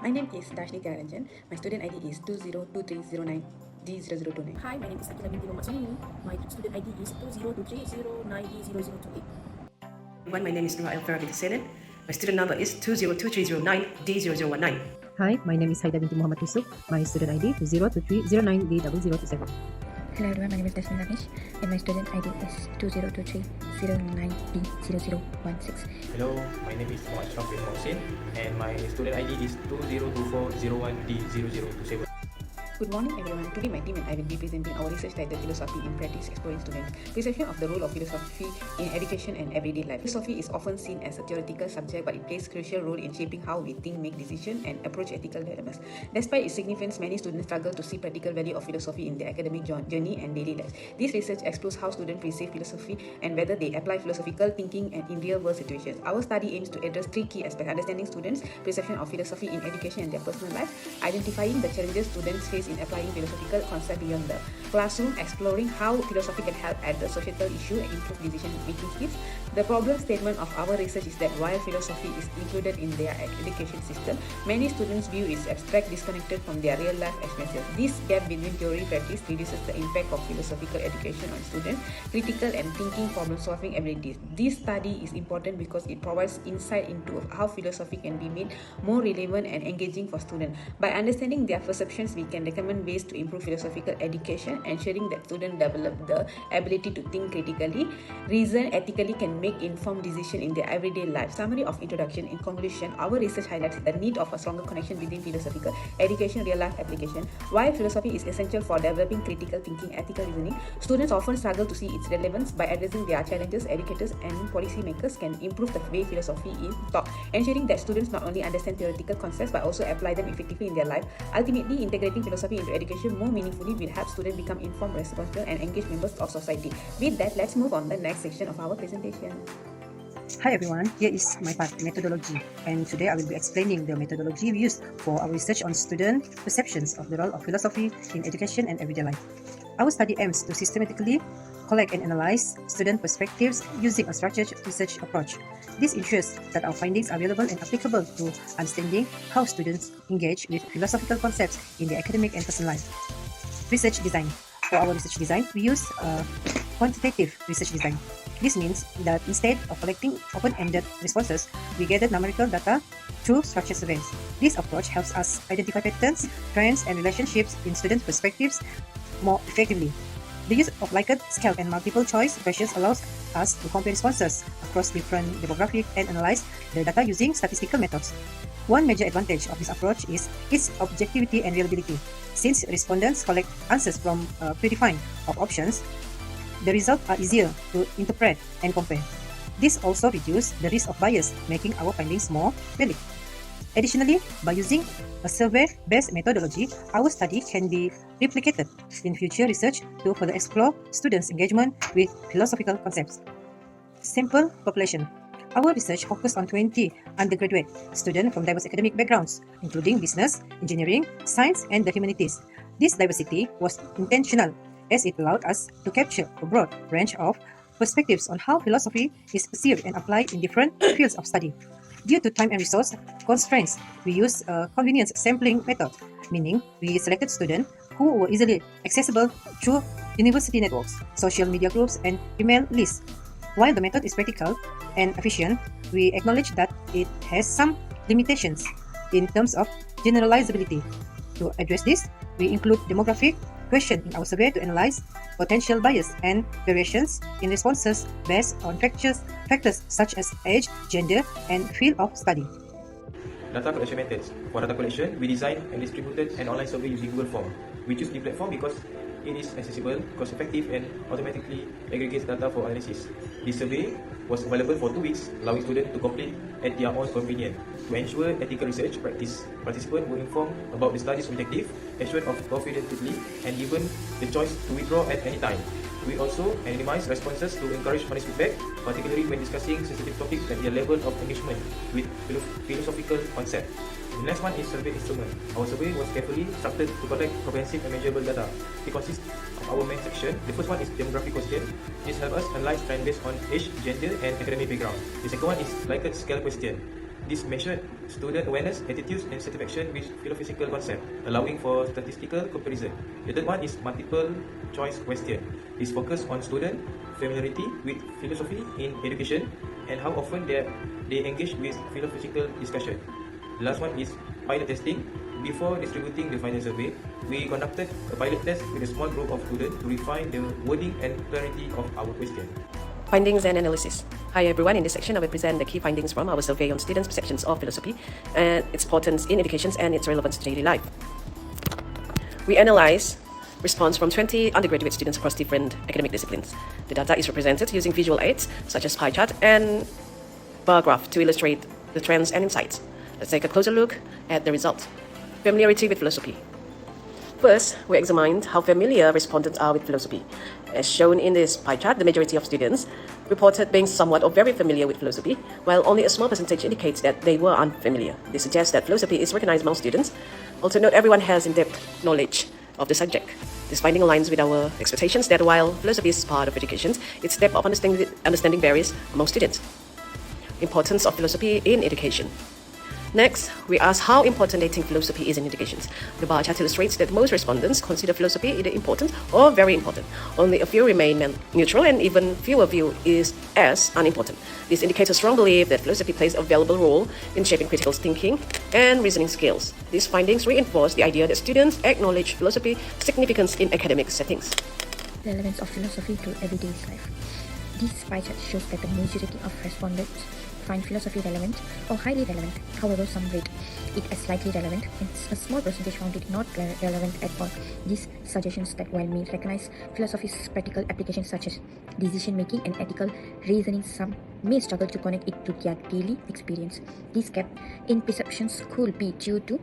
My name is DASHYINI THIAGARAJAN. My student ID is 202309D0029. Hi, my name is AQILAH binti MD YUSOP. My student ID is 202309D0028. My name is NURA ELFERA with SENEN. My student number is 202309D0019. Hi, my name is HAIDA Binti MD YUSOP. My student ID is 02309D0027. Hello everyone, my name is DARSENI RAMES and my student ID is 202309D0016. Hello, my name is ASHRAF bin HUSSAIN and my student ID is 202401D0027. Good morning everyone. Today my team and I will be presenting our research titled Philosophy in Practice Exploring Students. Perception of the role of philosophy in education and everyday life. Philosophy is often seen as a theoretical subject, but it plays a crucial role in shaping how we think, make decisions, and approach ethical dilemmas. Despite its significance, many students struggle to see practical value of philosophy in their academic journey and daily lives. This research explores how students perceive philosophy and whether they apply philosophical thinking and in real-world situations. Our study aims to address three key aspects: understanding students' perception of philosophy in education and their personal life, identifying the challenges students face in applying philosophical concepts beyond the classroom, exploring how philosophy can help address societal issues and improve decision-making skills. The problem statement of our research is that while philosophy is included in their education system, many students view it abstract, disconnected from their real-life experiences. This gap between theory and practice reduces the impact of philosophical education on students' critical and thinking problem-solving abilities. This study is important because it provides insight into how philosophy can be made more relevant and engaging for students. By understanding their perceptions, we can recommend ways to improve philosophical education, ensuring that students develop the ability to think critically, reason ethically, can make informed decisions in their everyday life. Summary of introduction. In conclusion, our research highlights the need of a stronger connection between philosophical education and real-life application. While philosophy is essential for developing critical thinking, ethical reasoning, students often struggle to see its relevance. By addressing their challenges, educators and policymakers can improve the way philosophy is taught, ensuring that students not only understand theoretical concepts but also apply them effectively in their life. Ultimately, integrating philosophy into education more meaningfully will help students become informed, responsible, and engaged members of society. With that, let's move on to the next section of our presentation. Hi everyone, here is my part, methodology, and today I will be explaining the methodology we used for our research on student perceptions of the role of philosophy in education and everyday life. Our study aims to systematically collect and analyze student perspectives using a structured research approach. This ensures that our findings are relevant and applicable to understanding how students engage with philosophical concepts in their academic and personal life. Research design. For our research design, we use quantitative research design. This means that instead of collecting open-ended responses, we gather numerical data through structured surveys. This approach helps us identify patterns, trends, and relationships in student perspectives more effectively. The use of Likert scale and multiple choice questions allows us to compare responses across different demographics and analyze the data using statistical methods. One major advantage of this approach is its objectivity and reliability. Since respondents collect answers from a predefined of options, the results are easier to interpret and compare. This also reduces the risk of bias, making our findings more valid. Additionally, by using a survey-based methodology, our study can be replicated in future research to further explore students' engagement with philosophical concepts. Sample population. Our research focused on 20 undergraduate students from diverse academic backgrounds, including business, engineering, science, and the humanities. This diversity was intentional as it allowed us to capture a broad range of perspectives on how philosophy is perceived and applied in different fields of study. Due to time and resource constraints, we used a convenience sampling method, meaning we selected students who were easily accessible through university networks, social media groups, and email lists. While the method is practical and efficient, we acknowledge that it has some limitations in terms of generalizability. To address this, we include demographic questions in our survey to analyze potential bias and variations in responses based on factors such as age, gender, and field of study. Data collection methods. For data collection, we designed and distributed an online survey using Google Form. We choose the platform because it is accessible, cost-effective, and automatically aggregates data for analysis. This survey was available for 2 weeks, allowing students to complete at their own convenience. To ensure ethical research practice, participants were informed about the study's objective, assured of confidently, and given the choice to withdraw at any time. We also anonymize responses to encourage honest feedback, particularly when discussing sensitive topics and their level of engagement with philosophical concepts. The next one is survey instrument. Our survey was carefully structured to collect comprehensive and measurable data. It consists of our main section. The first one is demographic question. This helps us analyze trends based on age, gender, and academic background. The second one is Likert scale question. This measured student awareness, attitudes, and satisfaction with philosophical concept, allowing for statistical comparison. The third one is multiple choice question. This focus on student familiarity with philosophy in education and how often they engage with philosophical discussion. The last one is pilot testing. Before distributing the final survey, we conducted a pilot test with a small group of students to refine the wording and clarity of our question. Findings and analysis. Hi everyone, in this section I will present the key findings from our survey on students' perceptions of philosophy and its importance in education and its relevance to daily life. We analyze response from 20 undergraduate students across different academic disciplines. The data is represented using visual aids such as pie chart and bar graph to illustrate the trends and insights. Let's take a closer look at the results. Familiarity with philosophy. First, we examined how familiar respondents are with philosophy. As shown in this pie chart, the majority of students reported being somewhat or very familiar with philosophy, while only a small percentage indicates that they were unfamiliar. This suggests that philosophy is recognized among students. Also note, everyone has in-depth knowledge of the subject. This finding aligns with our expectations that while philosophy is part of education, its depth of understanding varies among students. Importance of philosophy in education. Next, we ask how important they think philosophy is in education. The bar chart illustrates that most respondents consider philosophy either important or very important. Only a few remain neutral, and even fewer view is as unimportant. This indicates a strong belief that philosophy plays a valuable role in shaping critical thinking and reasoning skills. These findings reinforce the idea that students acknowledge philosophy's significance in academic settings. Relevance of philosophy to everyday life. This pie chart shows that the majority of respondents find philosophy relevant or highly relevant. However, some rate it as slightly relevant and a small percentage found it not relevant at all. This suggestions that while we recognize philosophy's practical applications such as decision making and ethical reasoning, some may struggle to connect it to their daily experience. This gap in perceptions could be due to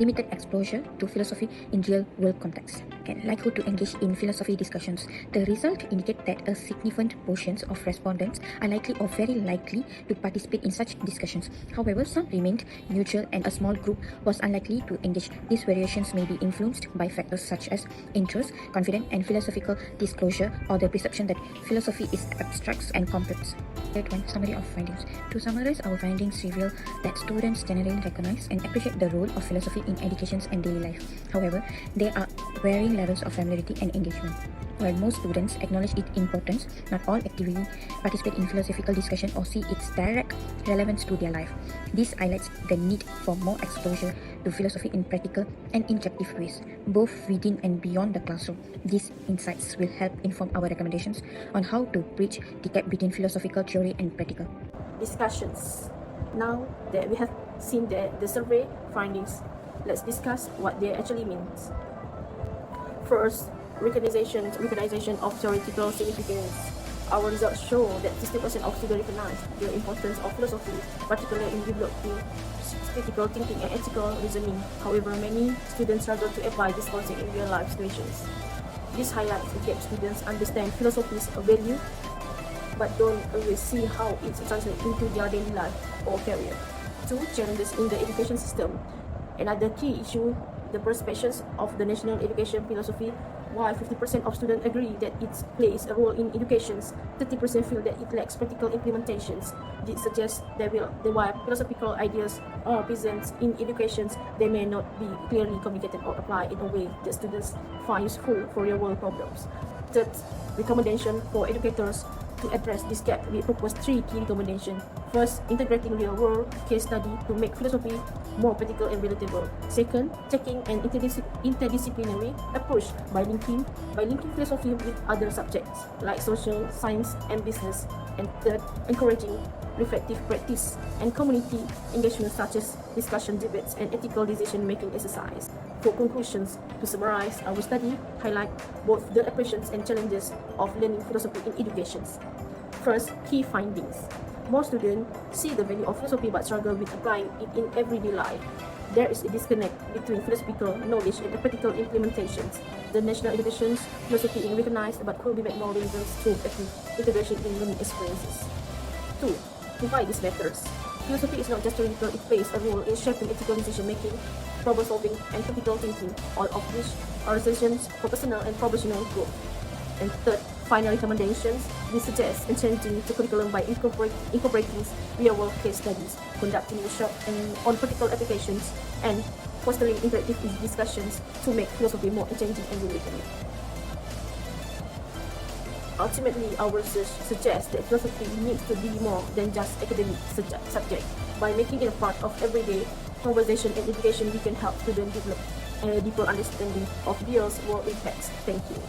limited exposure to philosophy in real-world context and likelihood to engage in philosophy discussions. The result indicate that a significant portion of respondents are likely or very likely to participate in such discussions. However, some remained neutral and a small group was unlikely to engage. These variations may be influenced by factors such as interest, confidence, and philosophical disclosure, or the perception that philosophy is abstract and complex. Third one, summary of findings. To summarize, our findings reveal that students generally recognize and appreciate the role of philosophy in education and daily life. However, there are varying levels of familiarity and engagement. While most students acknowledge its importance, not all actively participate in philosophical discussion or see its direct relevance to their life. This highlights the need for more exposure to philosophy in practical and interactive ways, both within and beyond the classroom. These insights will help inform our recommendations on how to bridge the gap between philosophical theory and practical. Discussions. Now that we have seen the survey findings, let's discuss what they actually means. First, recognition of theoretical significance. Our results show that 60% of students recognize the importance of philosophy, particularly in developing critical thinking and ethical reasoning. However, many students struggle to apply this concept in real-life situations. This highlights the gap. Students understand philosophy's value, but don't always see how it translates into their daily life or career. Two, challenges in the education system. Another key issue, the perceptions of the national education philosophy. While 50% of students agree that it plays a role in education, 30% feel that it lacks practical implementations. This suggests that while philosophical ideas are present in education, they may not be clearly communicated or applied in a way that students find useful for real-world problems. Third, recommendation for educators. To address this gap, we propose 3 key recommendations. First, integrating real-world case study to make philosophy more practical and relatable. Second, taking an interdisciplinary approach by linking philosophy with other subjects like social, science, and business. And third, encouraging reflective practice and community engagement such as discussion, debates, and ethical decision-making exercise. For conclusions, to summarize, our study highlight both the appreciations and challenges of learning philosophy in education. First, key findings. Most students see the value of philosophy but struggle with applying it in everyday life. There is a disconnect between philosophical knowledge and practical implementations. The national education philosophy is recognized but could be made more relevant through integration in learning experiences. 2. Why this matters? Philosophy is not just theoretical, it plays a role in shaping ethical decision-making, problem-solving, and critical thinking, all of which are essential for personal and professional growth. And third, final recommendations. we suggest changing the curriculum by incorporating real-world case studies, conducting workshops on practical applications, and fostering interactive discussions to make philosophy more engaging and relatable. Ultimately, our research suggests that philosophy needs to be more than just academic subject. By making it a part of everyday conversation and education, we can help students develop a deeper understanding of real world impacts. Thank you.